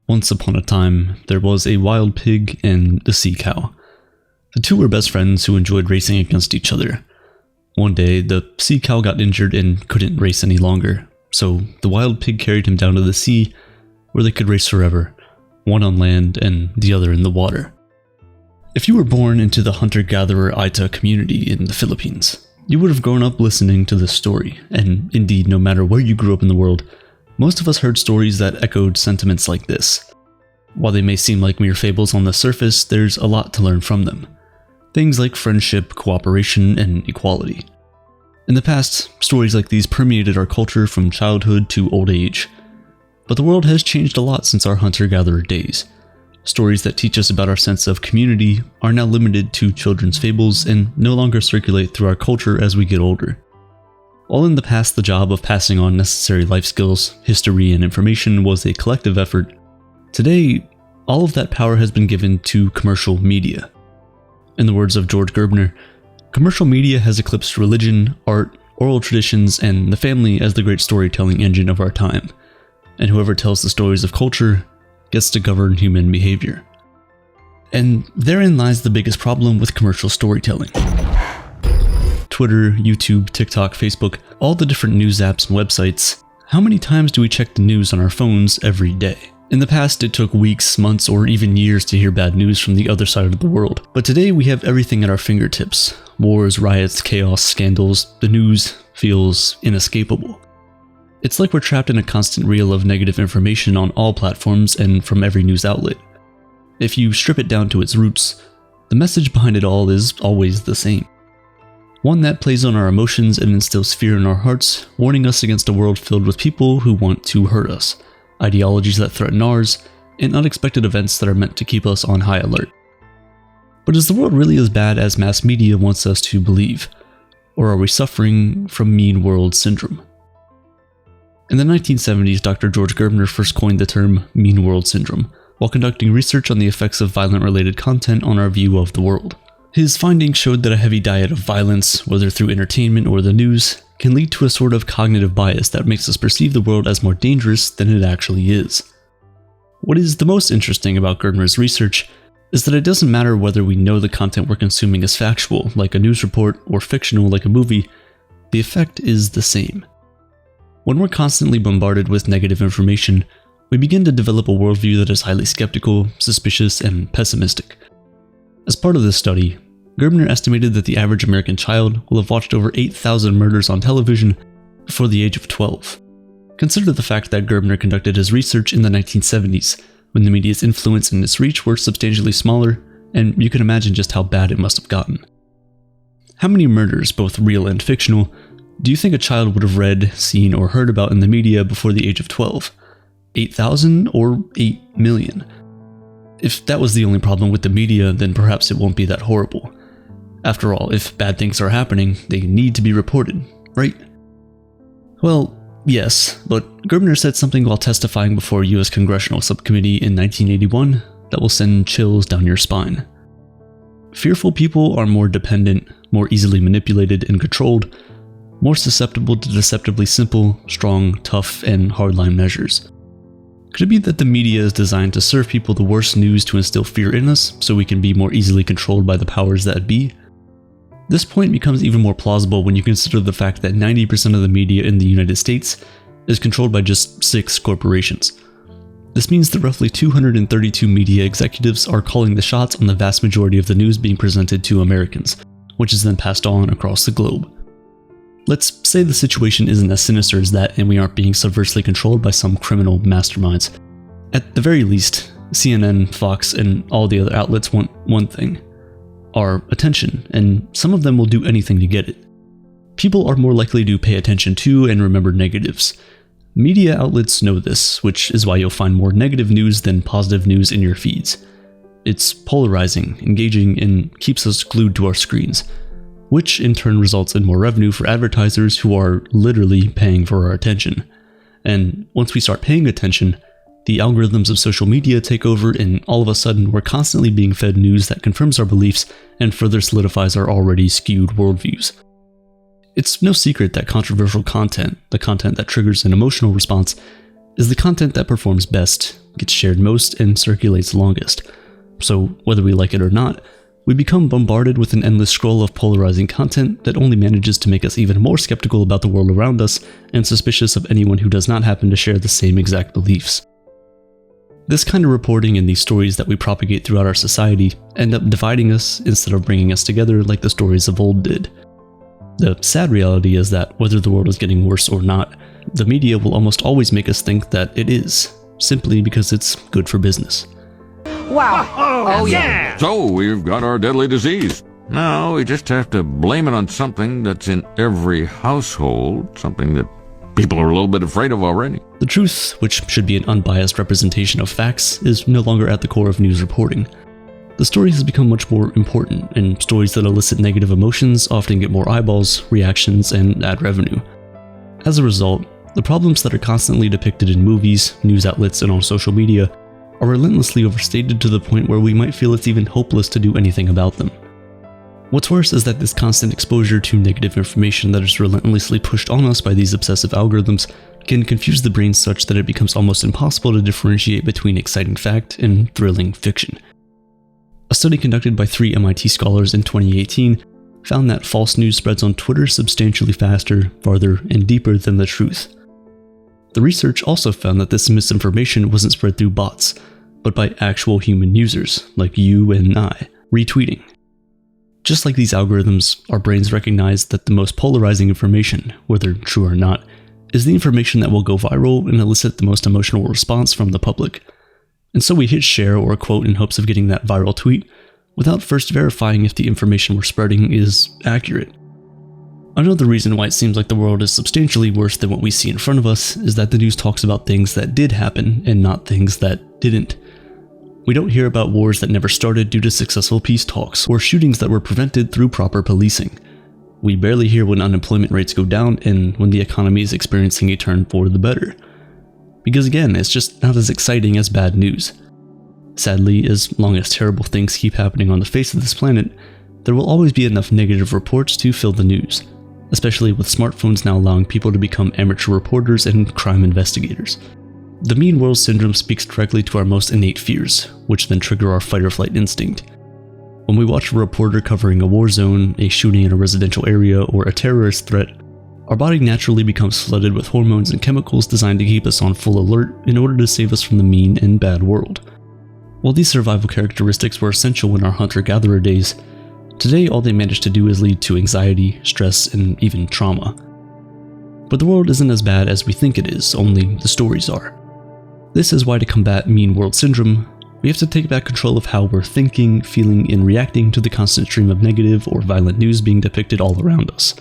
Once upon a time, there was a wild pig and a sea cow. The two were best friends who enjoyed racing against each other. One day, the sea cow got injured and couldn't race any longer, so the wild pig carried him down to the sea, where they could race forever, one on land and the other in the water. If you were born into the hunter-gatherer Aita community in the Philippines, you would have grown up listening to this story, and indeed, no matter where you grew up in the world, most of us heard stories that echoed sentiments like this. While they may seem like mere fables on the surface, there's a lot to learn from them. Things like friendship, cooperation, and equality. In the past, stories like these permeated our culture from childhood to old age. But the world has changed a lot since our hunter-gatherer days. Stories that teach us about our sense of community are now limited to children's fables and no longer circulate through our culture as we get older. While in the past the job of passing on necessary life skills, history, and information was a collective effort, today all of that power has been given to commercial media. In the words of George Gerbner, commercial media has eclipsed religion, art, oral traditions, and the family as the great storytelling engine of our time. And whoever tells the stories of culture gets to govern human behavior. And therein lies the biggest problem with commercial storytelling. Twitter, YouTube, TikTok, Facebook, all the different news apps and websites. How many times do we check the news on our phones every day? In the past, it took weeks, months, or even years to hear bad news from the other side of the world. But today, we have everything at our fingertips. Wars, riots, chaos, scandals. The news feels inescapable. It's like we're trapped in a constant reel of negative information on all platforms and from every news outlet. If you strip it down to its roots, the message behind it all is always the same. One that plays on our emotions and instills fear in our hearts, warning us against a world filled with people who want to hurt us, ideologies that threaten ours, and unexpected events that are meant to keep us on high alert. But is the world really as bad as mass media wants us to believe? Or are we suffering from mean world syndrome? In the 1970s, Dr. George Gerbner first coined the term mean world syndrome while conducting research on the effects of violent-related content on our view of the world. His findings showed that a heavy diet of violence, whether through entertainment or the news, can lead to a sort of cognitive bias that makes us perceive the world as more dangerous than it actually is. What is the most interesting about Gerbner's research is that it doesn't matter whether we know the content we're consuming is factual, like a news report, or fictional, like a movie, the effect is the same. When we're constantly bombarded with negative information, we begin to develop a worldview that is highly skeptical, suspicious, and pessimistic. As part of this study, Gerbner estimated that the average American child will have watched over 8,000 murders on television before the age of 12. Consider the fact that Gerbner conducted his research in the 1970s, when the media's influence and its reach were substantially smaller, and you can imagine just how bad it must have gotten. How many murders, both real and fictional, do you think a child would have read, seen, or heard about in the media before the age of 12? 8,000 or 8 million? If that was the only problem with the media, then perhaps it won't be that horrible. After all, if bad things are happening, they need to be reported, right? Well, yes, but Gerbner said something while testifying before a US Congressional Subcommittee in 1981 that will send chills down your spine. Fearful people are more dependent, more easily manipulated and controlled, more susceptible to deceptively simple, strong, tough, and hardline measures. Could it be that the media is designed to serve people the worst news to instill fear in us so we can be more easily controlled by the powers that be? This point becomes even more plausible when you consider the fact that 90% of the media in the United States is controlled by just 6 corporations. This means that roughly 232 media executives are calling the shots on the vast majority of the news being presented to Americans, which is then passed on across the globe. Let's say the situation isn't as sinister as that and we aren't being subversely controlled by some criminal masterminds. At the very least, CNN, Fox, and all the other outlets want one thing: our attention, and some of them will do anything to get it. People are more likely to pay attention to and remember negatives. Media outlets know this, which is why you'll find more negative news than positive news in your feeds. It's polarizing, engaging, and keeps us glued to our screens, which in turn results in more revenue for advertisers who are literally paying for our attention. And once we start paying attention, the algorithms of social media take over, and all of a sudden we're constantly being fed news that confirms our beliefs and further solidifies our already skewed worldviews. It's no secret that controversial content, the content that triggers an emotional response, is the content that performs best, gets shared most, and circulates longest. So whether we like it or not, we become bombarded with an endless scroll of polarizing content that only manages to make us even more skeptical about the world around us and suspicious of anyone who does not happen to share the same exact beliefs. This kind of reporting and these stories that we propagate throughout our society end up dividing us instead of bringing us together like the stories of old did. The sad reality is that whether the world is getting worse or not, the media will almost always make us think that it is, simply because it's good for business. Wow. Oh, yeah. So we've got our deadly disease. Now we just have to blame it on something that's in every household, something that people are a little bit afraid of already. The truth, which should be an unbiased representation of facts, is no longer at the core of news reporting. The story has become much more important, and stories that elicit negative emotions often get more eyeballs, reactions, and ad revenue. As a result, the problems that are constantly depicted in movies, news outlets, and on social media are relentlessly overstated to the point where we might feel it's even hopeless to do anything about them. What's worse is that this constant exposure to negative information that is relentlessly pushed on us by these obsessive algorithms can confuse the brain such that it becomes almost impossible to differentiate between exciting fact and thrilling fiction. A study conducted by 3 MIT scholars in 2018 found that false news spreads on Twitter substantially faster, farther, and deeper than the truth. The research also found that this misinformation wasn't spread through bots, but by actual human users, like you and I, retweeting. Just like these algorithms, our brains recognize that the most polarizing information, whether true or not, is the information that will go viral and elicit the most emotional response from the public. And so we hit share or quote in hopes of getting that viral tweet, without first verifying if the information we're spreading is accurate. Another reason why it seems like the world is substantially worse than what we see in front of us is that the news talks about things that did happen and not things that didn't. We don't hear about wars that never started due to successful peace talks or shootings that were prevented through proper policing. We barely hear when unemployment rates go down and when the economy is experiencing a turn for the better. Because again, it's just not as exciting as bad news. Sadly, as long as terrible things keep happening on the face of this planet, there will always be enough negative reports to fill the news, especially with smartphones now allowing people to become amateur reporters and crime investigators. The mean world syndrome speaks directly to our most innate fears, which then trigger our fight or flight instinct. When we watch a reporter covering a war zone, a shooting in a residential area, or a terrorist threat, our body naturally becomes flooded with hormones and chemicals designed to keep us on full alert in order to save us from the mean and bad world. While these survival characteristics were essential in our hunter-gatherer days, today all they manage to do is lead to anxiety, stress, and even trauma. But the world isn't as bad as we think it is, only the stories are. This is why to combat mean world syndrome, we have to take back control of how we're thinking, feeling, and reacting to the constant stream of negative or violent news being depicted all around us.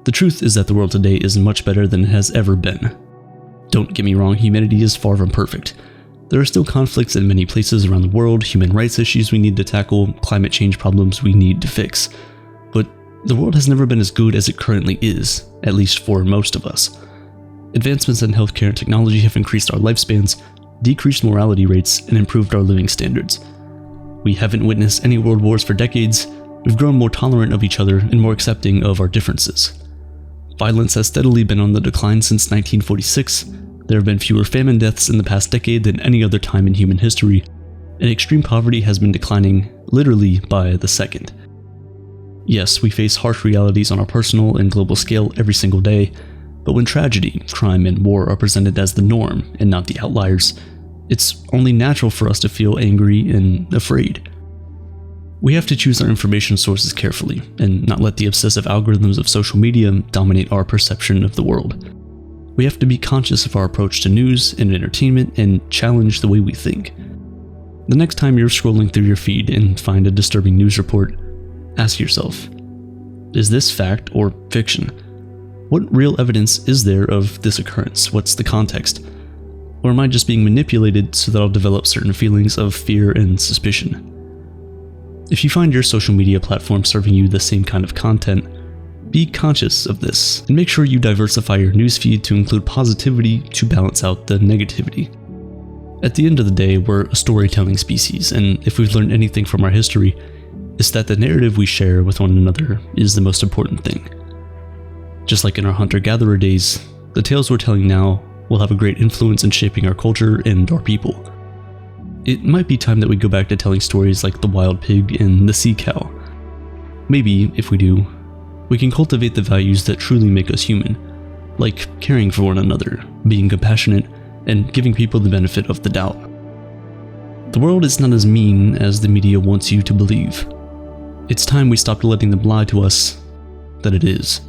The truth is that the world today is much better than it has ever been. Don't get me wrong, humanity is far from perfect. There are still conflicts in many places around the world, human rights issues we need to tackle, climate change problems we need to fix. But the world has never been as good as it currently is, at least for most of us. Advancements in healthcare and technology have increased our lifespans, decreased mortality rates, and improved our living standards. We haven't witnessed any world wars for decades, we've grown more tolerant of each other and more accepting of our differences. Violence has steadily been on the decline since 1946, there have been fewer famine deaths in the past decade than any other time in human history, and extreme poverty has been declining literally by the second. Yes, we face harsh realities on a personal and global scale every single day, but when tragedy, crime, and war are presented as the norm and not the outliers, it's only natural for us to feel angry and afraid. We have to choose our information sources carefully and not let the obsessive algorithms of social media dominate our perception of the world. We have to be conscious of our approach to news and entertainment and challenge the way we think. The next time you're scrolling through your feed and find a disturbing news report, ask yourself, is this fact or fiction? What real evidence is there of this occurrence? What's the context? Or am I just being manipulated so that I'll develop certain feelings of fear and suspicion? If you find your social media platform serving you the same kind of content, be conscious of this and make sure you diversify your newsfeed to include positivity to balance out the negativity. At the end of the day, we're a storytelling species, and if we've learned anything from our history, it's that the narrative we share with one another is the most important thing. Just like in our hunter-gatherer days, the tales we're telling now will have a great influence in shaping our culture and our people. It might be time that we go back to telling stories like the wild pig and the sea cow. Maybe, if we do, we can cultivate the values that truly make us human, like caring for one another, being compassionate, and giving people the benefit of the doubt. The world is not as mean as the media wants you to believe. It's time we stopped letting them lie to us that it is.